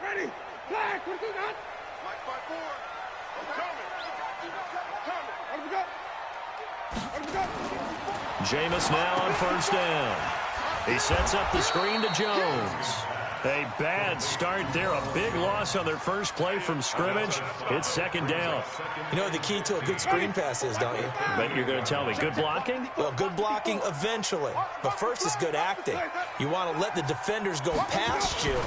Ready. Flag. What do you got? Mike 5-4. I'm coming. Jameis now on first down. He sets up the screen to Jones. A bad start there. A big loss on their first play from scrimmage. It's second down. You know what the key to a good screen pass is, don't you? But you're going to tell me good blocking? Well, good blocking eventually. But first is good acting. You want to let the defenders go past you,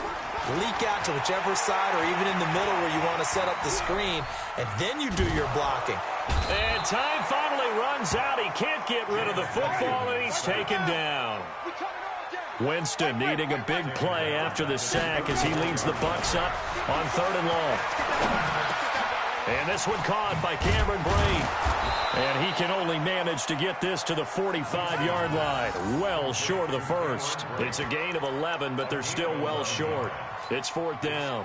leak out to whichever side or even in the middle where you want to set up the screen, and then you do your blocking. And time finally runs out. He can't get rid of the football, and he's taken down. Winston needing a big play after the sack as he leads the Bucs up on 3rd and long. And this one caught by Cameron Brate. And he can only manage to get this to the 45-yard line. Well short of the first. It's a gain of 11, but they're still well short. It's 4th down.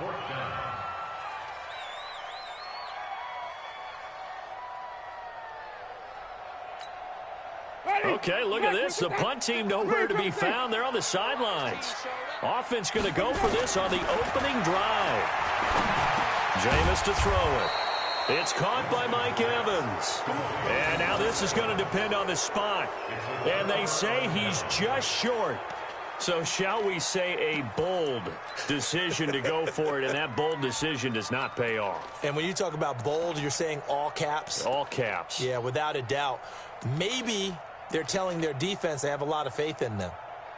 Okay, look at this. The punt team nowhere to be found. They're on the sidelines. Offense going to go for this on the opening drive. Jameis to throw it. It's caught by Mike Evans. And now this is going to depend on the spot. And they say he's just short. So shall we say a bold decision to go for it, and that bold decision does not pay off. And when you talk about bold, you're saying all caps? All caps. Yeah, without a doubt. Maybe they're telling their defense they have a lot of faith in them.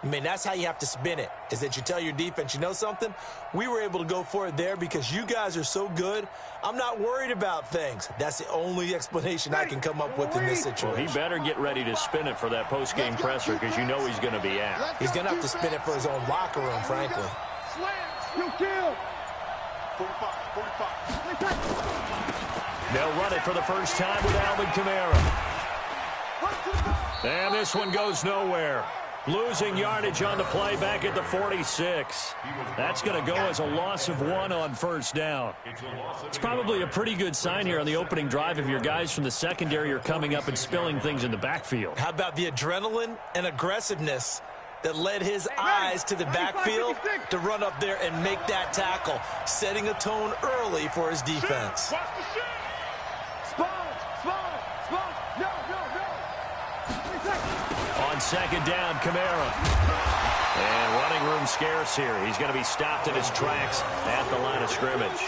I mean, that's how you have to spin it, is that you tell your defense, you know something? We were able to go for it there because you guys are so good. I'm not worried about things. That's the only explanation I can come up with in this situation. Well, he better get ready to spin it for that post-game presser because you know he's going to be out. He's going to have to spin it for his own locker room, frankly. You kill. 45. They'll run it for the first time with Alvin Kamara. And this one goes nowhere. Losing yardage on the play back at the 46. That's going to go as a loss of 1 on first down. It's probably a pretty good sign here on the opening drive if your guys from the secondary are coming up and spilling things in the backfield. How about the adrenaline and aggressiveness that led his eyes to the backfield to run up there and make that tackle, setting a tone early for his defense. On second down, Kamara. And running room scarce here. He's going to be stopped in his tracks at the line of scrimmage.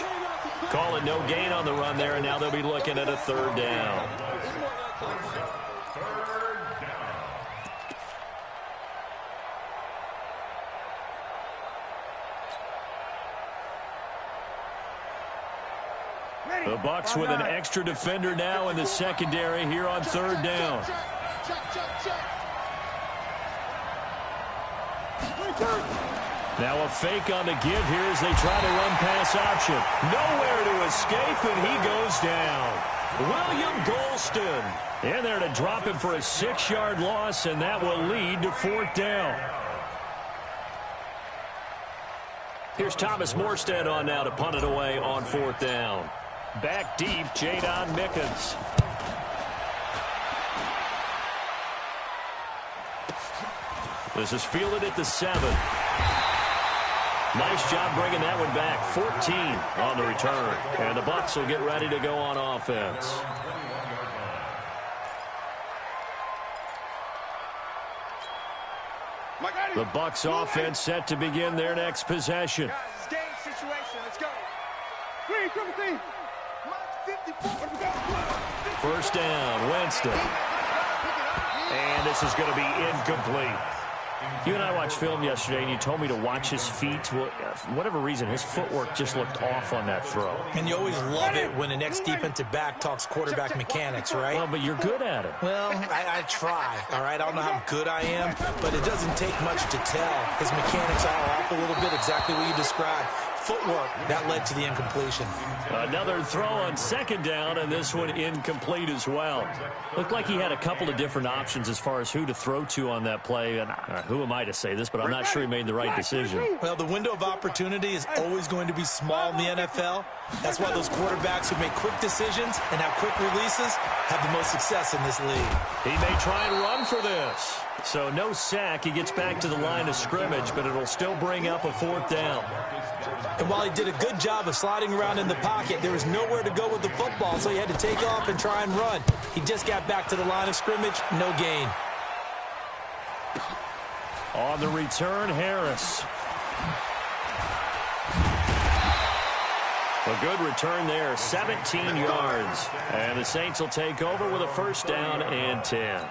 Call it no gain on the run there, and now they'll be looking at a 3rd down. The Bucs with an extra defender now in the secondary here on 3rd down. Now a fake on the give here as they try to run pass option. Nowhere to escape, and he goes down. William Golston in there to drop him for a 6-yard loss, and that will lead to 4th down. Here's Thomas Morstead on now to punt it away on 4th down. Back deep, Jadon Mickens. This is fielded at the 7. Nice job bringing that one back. 14 on the return. And the Bucs will get ready to go on offense. The Bucs offense set to begin their next possession. Guys, it's game situation. Let's go. First down, Winston. And this is going to be incomplete. You and I watched film yesterday, and you told me to watch his feet. Well, for whatever reason, his footwork just looked off on that throw. And you always love it when an ex-defensive back talks quarterback mechanics, right? Well, but you're good at it. Well, I try, all right? I don't know how good I am, but it doesn't take much to tell. His mechanics are off a little bit, exactly what you described. Footwork, that led to the incompletion. Another throw on second down, and this one incomplete as well. Looked like he had a couple of different options as far as who to throw to on that play. And who am I to say this, but I'm not sure he made the right decision. Well, the window of opportunity is always going to be small in the NFL. That's why those quarterbacks who make quick decisions and have quick releases have the most success in this league. He may try and run for this. So no sack. He gets back to the line of scrimmage, but it'll still bring up a 4th down. And while he did a good job of sliding around in the pocket, there was nowhere to go with the football, so he had to take off and try and run. He just got back to the line of scrimmage, no gain. On the return, Harris. A good return there, 17 yards. And the Saints will take over with a first down and 10.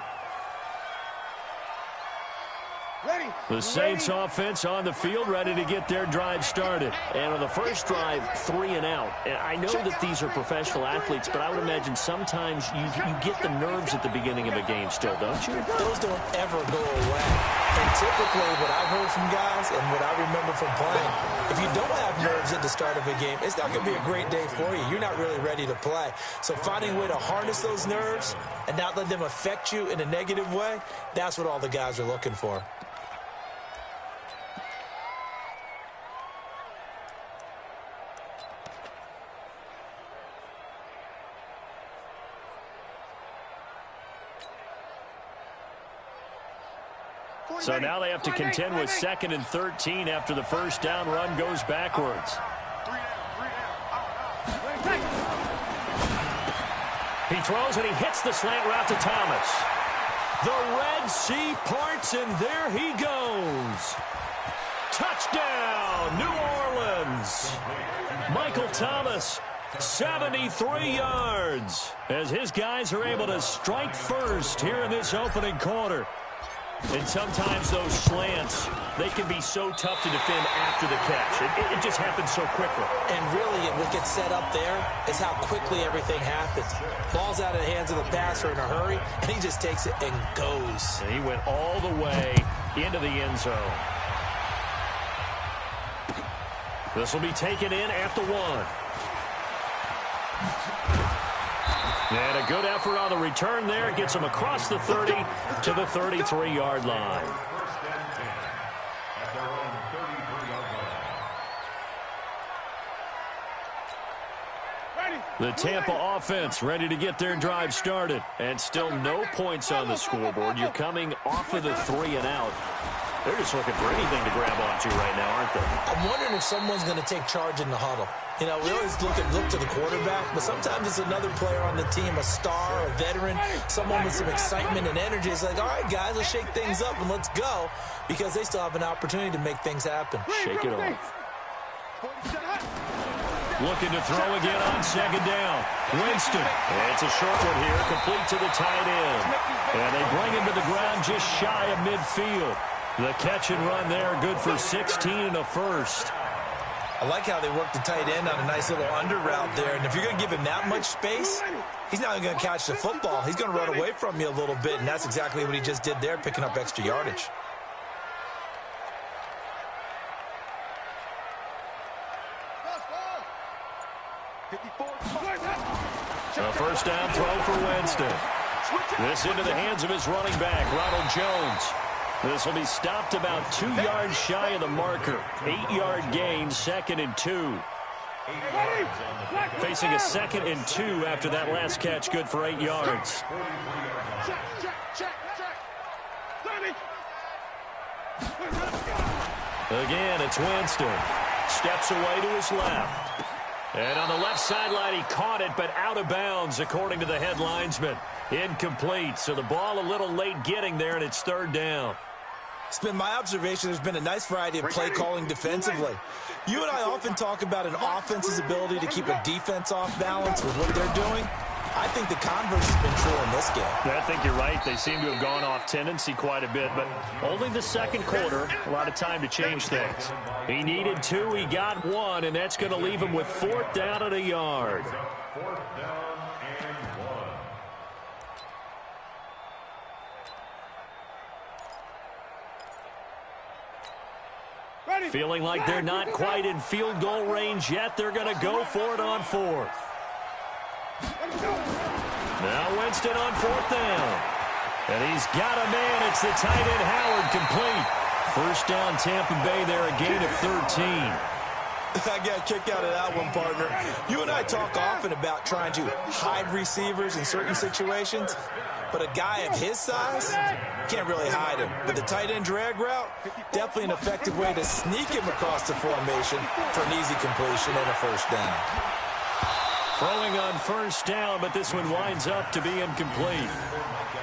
The Saints offense on the field, ready to get their drive started. And on the first drive, 3 and out. And I know that these are professional athletes, but I would imagine sometimes you get the nerves at the beginning of a game still, don't you? Those don't ever go away. And typically what I've heard from guys and what I remember from playing, if you don't have nerves at the start of a game, it's not going to be a great day for you. You're not really ready to play. So finding a way to harness those nerves and not let them affect you in a negative way, that's what all the guys are looking for. So now they have to contend with 2nd and 13 after the first down run goes backwards. He throws and he hits the slant route to Thomas. The Red Sea parts and there he goes. Touchdown, New Orleans. Michael Thomas, 73 yards, as his guys are able to strike first here in this opening quarter. And sometimes those slants, they can be so tough to defend after the catch. It just happens so quickly. And really, what gets set up there is how quickly everything happens. Ball's out of the hands of the passer in a hurry, and he just takes it and goes. And he went all the way into the end zone. This will be taken in at the 1. And a good effort on the return there. Gets him across the 30 to the 33-yard line. The Tampa offense ready to get their drive started. And still no points on the scoreboard. You're coming off of the 3 and out. They're just looking for anything to grab onto right now, aren't they? I'm wondering if someone's going to take charge in the huddle. You know, we always look to the quarterback, but sometimes it's another player on the team, a star, a veteran, someone with some excitement and energy. It's like, all right, guys, let's shake things up and let's go, because they still have an opportunity to make things happen. Shake it off. Looking to throw again on 2nd down. Winston. It's a short one here, complete to the tight end. And they bring him to the ground just shy of midfield. The catch and run there, good for 16 and a first. I like how they work the tight end on a nice little under route there. And if you're going to give him that much space, he's not even going to catch the football. He's going to run away from you a little bit, and that's exactly what he just did there, picking up extra yardage. A first down throw for Winston. This into the hands of his running back, Ronald Jones. This will be stopped about 2 yards shy of the marker. 8-yard gain, 2nd and 2. Facing a 2nd and 2 after that last catch, good for 8 yards. Again, it's Winston. Steps away to his left. And on the left sideline, he caught it, but out of bounds, according to the head linesman. Incomplete, so the ball a little late getting there, and it's 3rd down. It's been my observation there's been a nice variety of play calling defensively. You and I often talk about an offense's ability to keep a defense off balance with what they're doing. I think the converse has been true in this game. I think you're right. They seem to have gone off tendency quite a bit, but only the 2nd quarter, a lot of time to change things. He needed 2, he got 1, and that's going to leave him with 4th down and a yard. 4th down and 1. Feeling like they're not quite in field goal range yet. They're going to go for it on 4th. Now Winston on 4th down. And he's got a man. It's the tight end Howard, complete. First down Tampa Bay there, a gain of 13. I got a kick out of that one, partner. You and I talk often about trying to hide receivers in certain situations. But a guy of his size, can't really hide him. But the tight end drag route, definitely an effective way to sneak him across the formation for an easy completion and a first down. Throwing on first down, but this one winds up to be incomplete.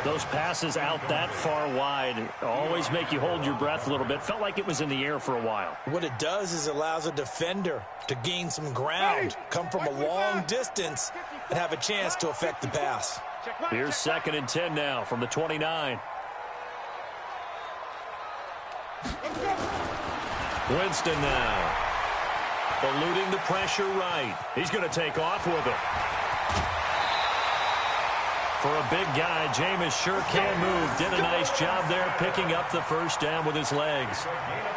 Those passes out that far wide always make you hold your breath a little bit. Felt like it was in the air for a while. What it does is allows a defender to gain some ground, come from a long distance, and have a chance to affect the pass. Here's 2nd and 10 now from the 29. Winston now. Eluding the pressure right. He's going to take off with it. For a big guy, Jameis sure can move. Did a nice job there picking up the first down with his legs.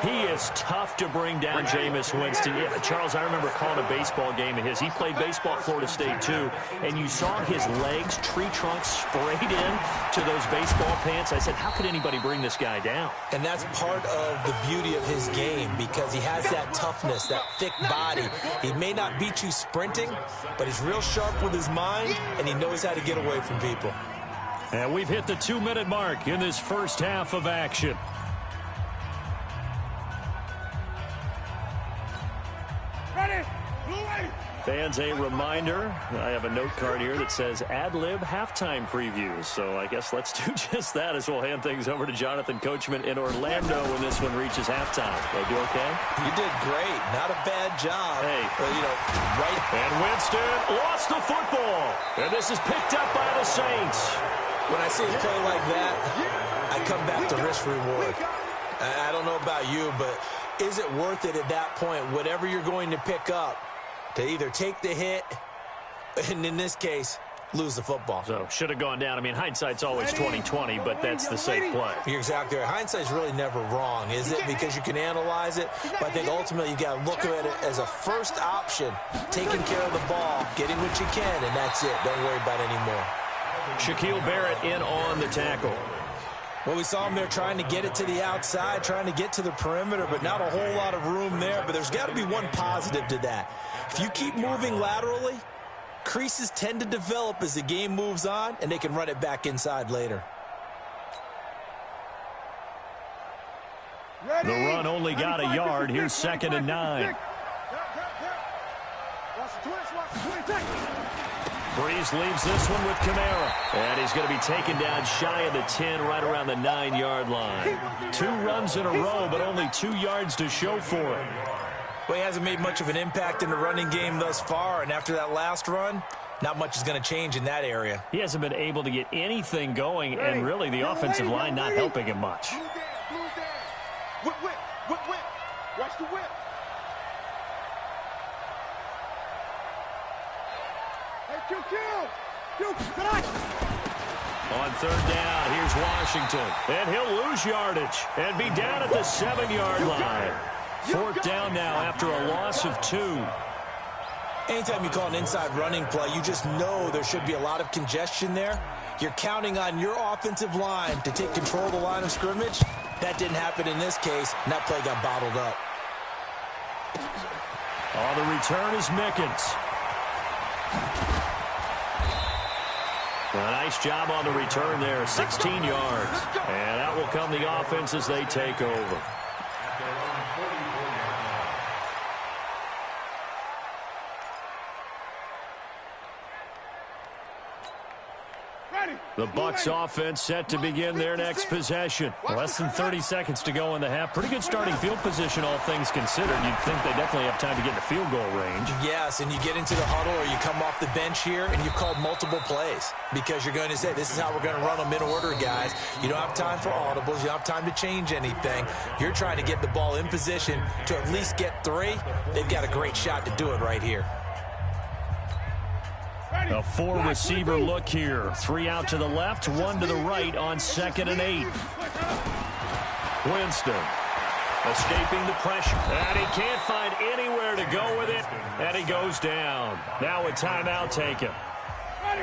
He is tough to bring down, Jameis Winston. Yeah, Charles, I remember calling a baseball game of his. He played baseball at Florida State, too. And you saw his legs, tree trunks sprayed in to those baseball pants. I said, how could anybody bring this guy down? And that's part of the beauty of his game because he has that toughness, that thick body. He may not beat you sprinting, but he's real sharp with his mind, and he knows how to get away from people. And we've hit the 2-minute mark in this first half of action. Ready? Blue wave. Fans, a reminder, I have a note card here that says ad-lib halftime previews. So I guess let's do just that as we'll hand things over to Jonathan Coachman in Orlando when this one reaches halftime. They do okay? You did great. Not a bad job. Hey. But, right. And Winston lost the football. And this is picked up by the Saints. When I see a play like that, I come back to risk reward. I don't know about you, but is it worth it at that point, whatever you're going to pick up, to either take the hit and, in this case, lose the football? So, should have gone down. I mean, hindsight's always 20/20, but that's the safe play. You're exactly right. Hindsight's really never wrong, is it? Because you can analyze it, but I think ultimately you got to look at it as a first option, taking care of the ball, getting what you can, and that's it. Don't worry about it anymore. Shaquille Barrett in on the tackle. Well, we saw him there trying to get it to the outside, trying to get to the perimeter, but not a whole lot of room there. But there's got to be one positive to that. If you keep moving laterally, creases tend to develop as the game moves on, and they can run it back inside later. The run only got a yard. Here's 2nd and 9. Breeze leaves this one with Kamara. And he's going to be taken down shy of the 10, right around the 9-yard line. 2 runs in a row, but only 2 yards to show for it. Well, he hasn't made much of an impact in the running game thus far, and after that last run, not much is going to change in that area. He hasn't been able to get anything going, and really the offensive line not helping him much. Blue down. Whip, whip, whip, whip. Watch the whip. Hey, Q. On 3rd down, here's Washington. And he'll lose yardage and be down at the 7-yard line. 4th down now after a loss of 2. Anytime you call an inside running play, you just know there should be a lot of congestion there. You're counting on your offensive line to take control of the line of scrimmage. That didn't happen in this case, and that play got bottled up. On the return is Mickens. A nice job on the return there, 16 yards. And out will come the offense as they take over. The Bucs offense set to begin their next possession. Less than 30 seconds to go in the half. Pretty good starting field position, all things considered. You'd think they definitely have time to get in the field goal range. Yes, and you get into the huddle or you come off the bench here and you've called multiple plays because you're going to say, this is how we're going to run them in order, guys. You don't have time for audibles. You don't have time to change anything. You're trying to get the ball in position to at least get 3. They've got a great shot to do it right here. A 4-receiver look here. 3 out to the left, 1 to the right on 2nd and 8. Winston escaping the pressure. And he can't find anywhere to go with it. And he goes down. Now a timeout taken.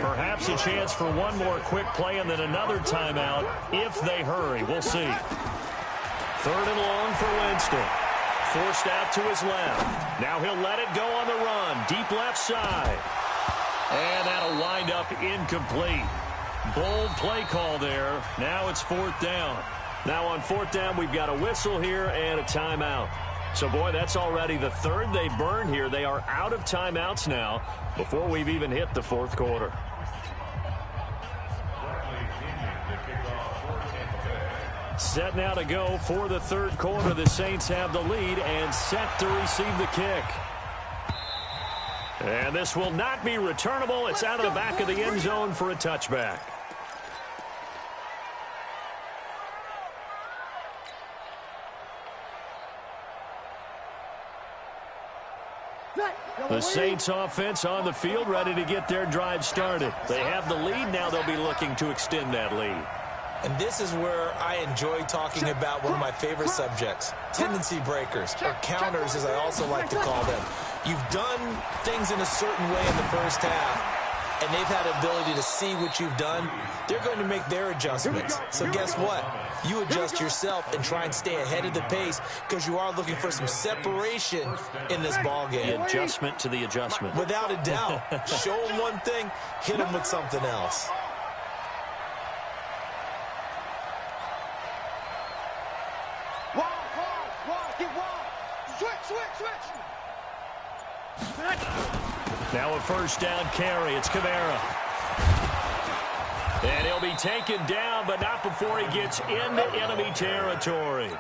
Perhaps a chance for one more quick play and then another timeout if they hurry. We'll see. 3rd and long for Winston. Forced out to his left. Now he'll let it go on the run. Deep left side. And that'll wind up incomplete. Bold play call there. Now it's 4th down. Now on 4th down, we've got a whistle here and a timeout. So, boy, that's already the 3rd they burn here. They are out of timeouts now before we've even hit the 4th quarter. Set now to go for the 3rd quarter. The Saints have the lead and set to receive the kick. And this will not be returnable. It's out of the back of the end zone for a touchback. The Saints offense on the field, ready to get their drive started. They have the lead. Now they'll be looking to extend that lead. And this is where I enjoy talking about one of my favorite subjects, tendency breakers, or counters as I also like to call them. You've done things in a certain way in the first half, and they've had the ability to see what you've done. They're going to make their adjustments. So guess what? You adjust yourself and try and stay ahead of the pace because you are looking for some separation in this ball game. The adjustment to the adjustment. Without a doubt. Show them one thing, hit them with something else. Now a 1st down carry. It's Kamara. And he'll be taken down, but not before he gets into enemy territory.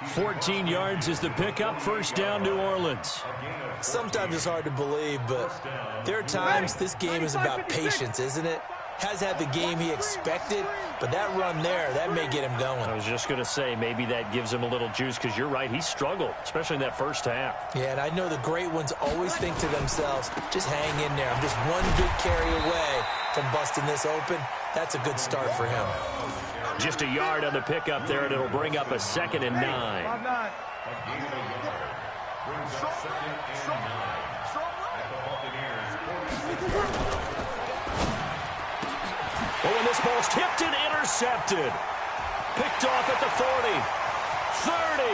14 yards is the pickup. 1st down, New Orleans. Sometimes it's hard to believe, but there are times this game is about patience, isn't it? Has had the game he expected, but that run there, that may get him going. I was just going to say, maybe that gives him a little juice because you're right, he struggled, especially in that 1st half. Yeah, and I know the great ones always think to themselves, just hang in there. I'm just one good carry away from busting this open. That's a good start for him. Just a yard on the pickup there, and it'll bring up a 2nd and 9. Oh, and this ball's tipped and intercepted. Picked off at the 40, 30,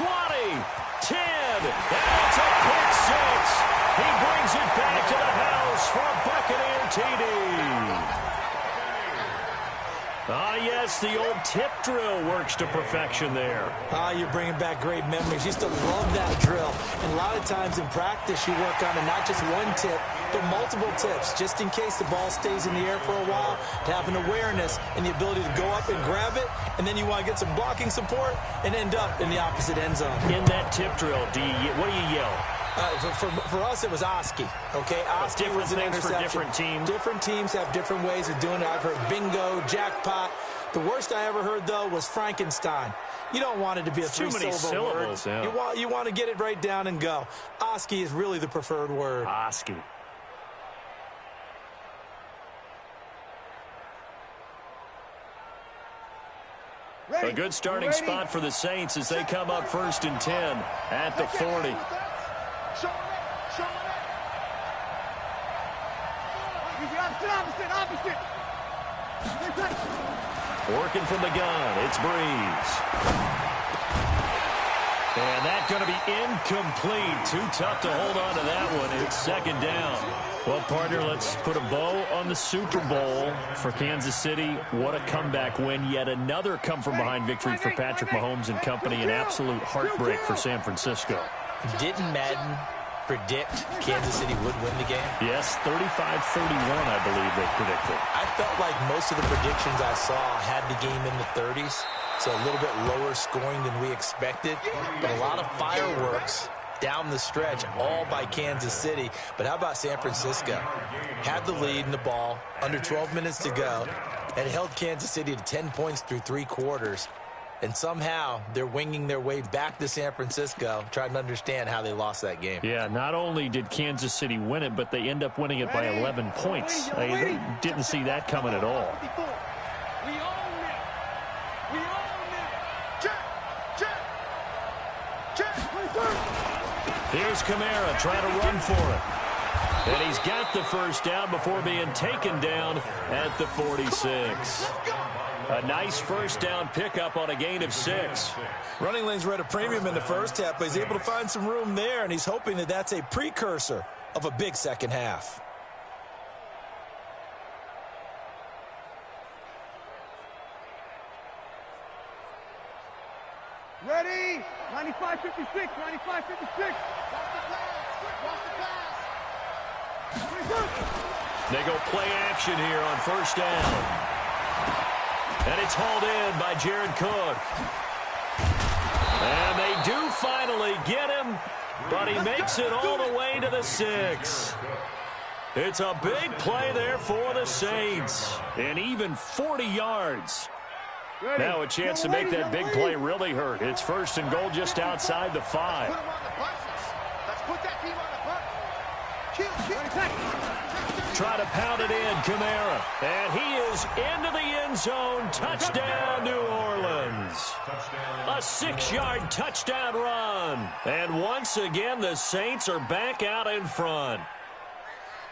20, 10. That's a pick 6. He brings it back to the house for a Buccaneer TD. Ah, yes, the old tip drill works to perfection there. Ah, you're bringing back great memories. Used to love that drill. And a lot of times in practice, you work on it, not just one tip, but multiple tips, just in case the ball stays in the air for a while, to have an awareness and the ability to go up and grab it, and then you want to get some blocking support and end up in the opposite end zone. In that tip drill, what do you yell? For us, it was Oski, okay? Oski was an interception. For different teams. Different teams have different ways of doing it. I've heard bingo, jackpot. The worst I ever heard, though, was Frankenstein. You don't want it to be a three-syllable word. Yeah. You want to get it right down and go. Oski is really the preferred word. Oski. A good starting spot for the Saints as they come up 1st and 10 at the 40. Working from the gun, it's Breeze. And that's going to be incomplete. Too tough to hold on to that one. It's 2nd down. Well, partner, let's put a bow on the Super Bowl for Kansas City. What a comeback win. Yet another come-from-behind victory for Patrick Mahomes and company. An absolute heartbreak for San Francisco. Didn't Madden predict Kansas City would win the game? Yes, 35-31, I believe they predicted. I felt like most of the predictions I saw had the game in the 30s, so a little bit lower scoring than we expected, but a lot of fireworks down the stretch, all by Kansas City. But how about San Francisco? Had the lead in the ball, under 12 minutes to go, and held Kansas City to 10 points through 3 quarters. And somehow they're winging their way back to San Francisco, trying to understand how they lost that game. Yeah, not only did Kansas City win it, but they end up winning it by 11 points. They didn't see that coming at all. Here's Kamara trying to run for it. And he's got the 1st down before being taken down at the 46. A nice 1st down pickup on a gain of 6. Running lanes were at a premium in the 1st half, but he's able to find some room there, and he's hoping that that's a precursor of a big 2nd half. 95-56, 95-56. They go play action here on first down. And it's hauled in by Jared Cook. And they do finally get him, but he makes it all the way to the 6. It's a big play there for the Saints. And even 40 yards. Now a chance to make that big play really hurt. It's first and goal just outside the 5. Let's put that team on the Try to pound it in, Kamara. And he is into the end zone. Touchdown, New Orleans. A 6-yard touchdown run. And once again, the Saints are back out in front.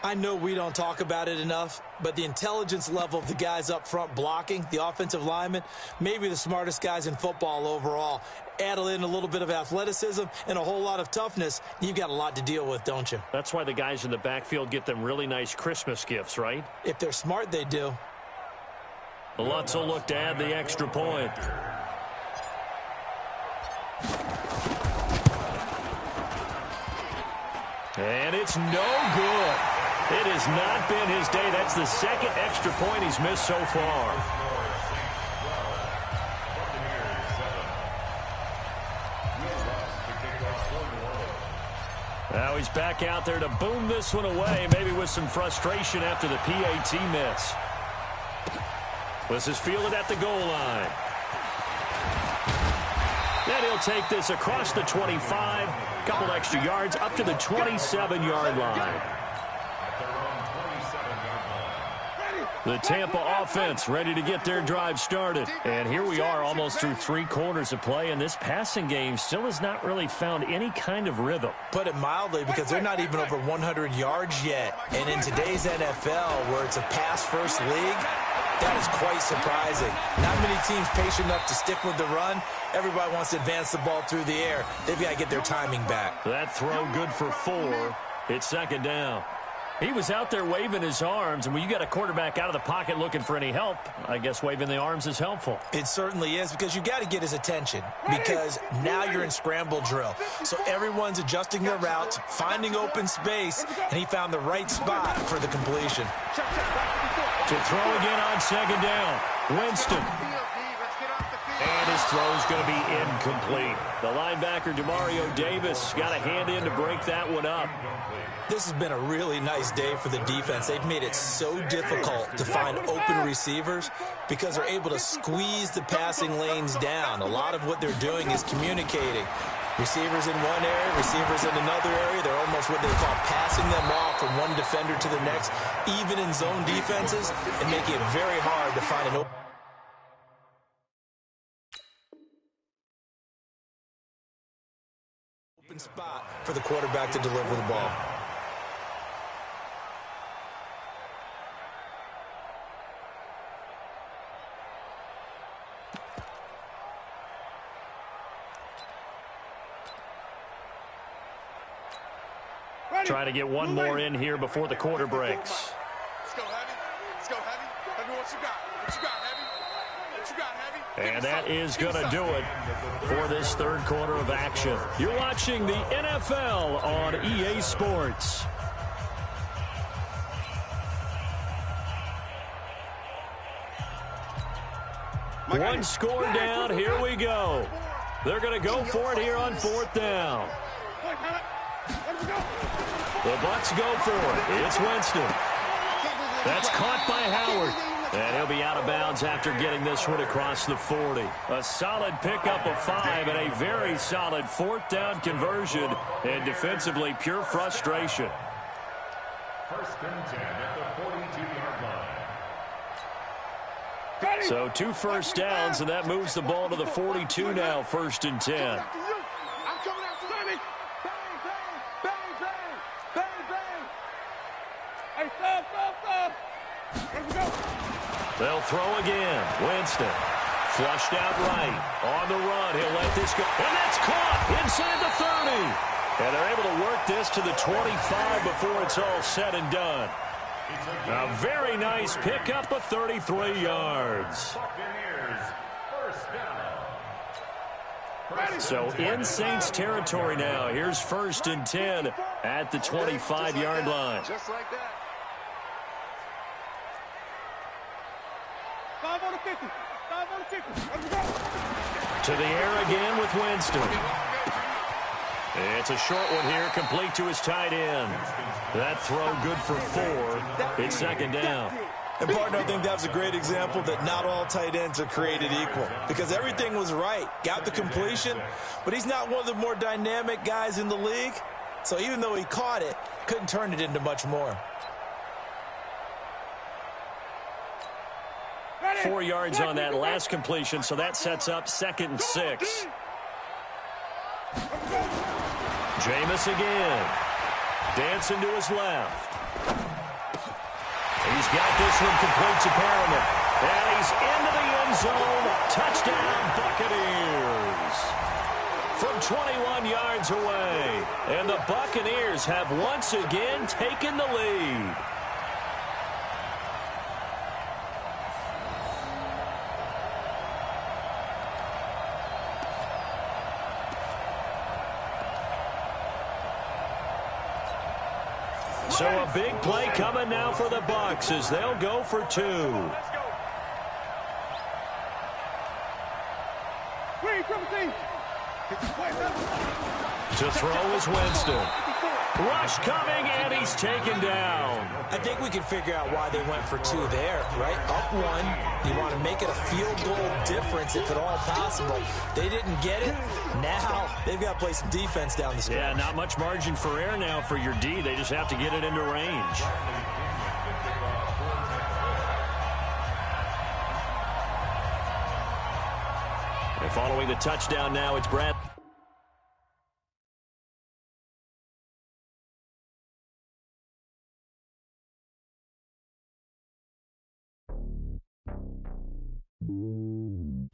I know we don't talk about it enough, but the intelligence level of the guys up front blocking, the offensive linemen, maybe the smartest guys in football overall. Add in a little bit of athleticism and a whole lot of toughness, you've got a lot to deal with, don't you? That's why the guys in the backfield get them really nice Christmas gifts, right? If they're smart, they do. Lutz will look to add the extra point. And it's no good. It has not been his day. That's the second extra point he's missed so far. Now he's back out there to boom this one away, maybe with some frustration after the PAT miss. This is fielded at the goal line. Then he'll take this across the 25, couple extra yards up to the 27-yard line. The Tampa offense ready to get their drive started. And here we are almost through 3 quarters of play, and this passing game still has not really found any kind of rhythm. Put it mildly, because they're not even over 100 yards yet. And in today's NFL, where it's a pass-first league, that is quite surprising. Not many teams patient enough to stick with the run. Everybody wants to advance the ball through the air. They've got to get their timing back. That throw good for 4. It's second down. He was out there waving his arms, and when you got a quarterback out of the pocket looking for any help, I guess waving the arms is helpful. It certainly is, because you got to get his attention, because now you're in scramble drill. So everyone's adjusting their routes, finding open space, and he found the right spot for the completion. To throw again on second down, Winston. And his throw is going to be incomplete. The linebacker, Demario Davis, got a hand in to break that one up. This has been a really nice day for the defense. They've made it so difficult to find open receivers because they're able to squeeze the passing lanes down. A lot of what they're doing is communicating. Receivers in one area, receivers in another area. They're almost what they call passing them off from one defender to the next, even in zone defenses, and making it very hard to find an open spot for the quarterback to deliver the ball. Try to get one more in here before the quarter breaks. Let's go, Heavy. Let's go, Heavy. Heavy, what you got? What you got, Heavy? What you got, Heavy? And that is going to do it for this third quarter of action. You're watching the NFL on EA Sports. One score down. Here we go. They're going to go for it here on fourth down. The Bucs go for it. It's Winston. That's caught by Howard. And he'll be out of bounds after getting this one across the 40. A solid pickup of 5 and a very solid fourth down conversion. And defensively, pure frustration. First and 10 at the 42-yard line. So 2 first downs, and that moves the ball to the 42 now, first and 10. They'll throw again. Winston flushed out right. On the run, he'll let this go. And that's caught inside the 30. And they're able to work this to the 25 before it's all said and done. A very nice pickup of 33 yards. So in Saints territory now. Here's 1st and 10 at the 25-yard line. Just like that. 5 on the 50. 5 on the 50. Let's go. To the air again with Winston. It's a short one here, complete to his tight end. That throw good for 4. It's 2nd down. And, partner, I think that was a great example that not all tight ends are created equal because everything was right. Got the completion, but he's not one of the more dynamic guys in the league. So even though he caught it, couldn't turn it into much more. 4 yards on that last completion, so that sets up 2nd and 6. Jameis again. Dancing to his left. He's got this one complete to Perriman. And he's into the end zone. Touchdown, Buccaneers. From 21 yards away. And the Buccaneers have once again taken the lead. So a big play coming now for the Bucs as they'll go for 2. To throw is Winston. Rush coming, and he's taken down. I think we can figure out why they went for 2 there, right? Up 1, you want to make it a field goal difference if at all possible. They didn't get it. Now they've got to play some defense down the stretch. Yeah, not much margin for error now for your D. They just have to get it into range. And following the touchdown now, it's Brad. Mm-hmm.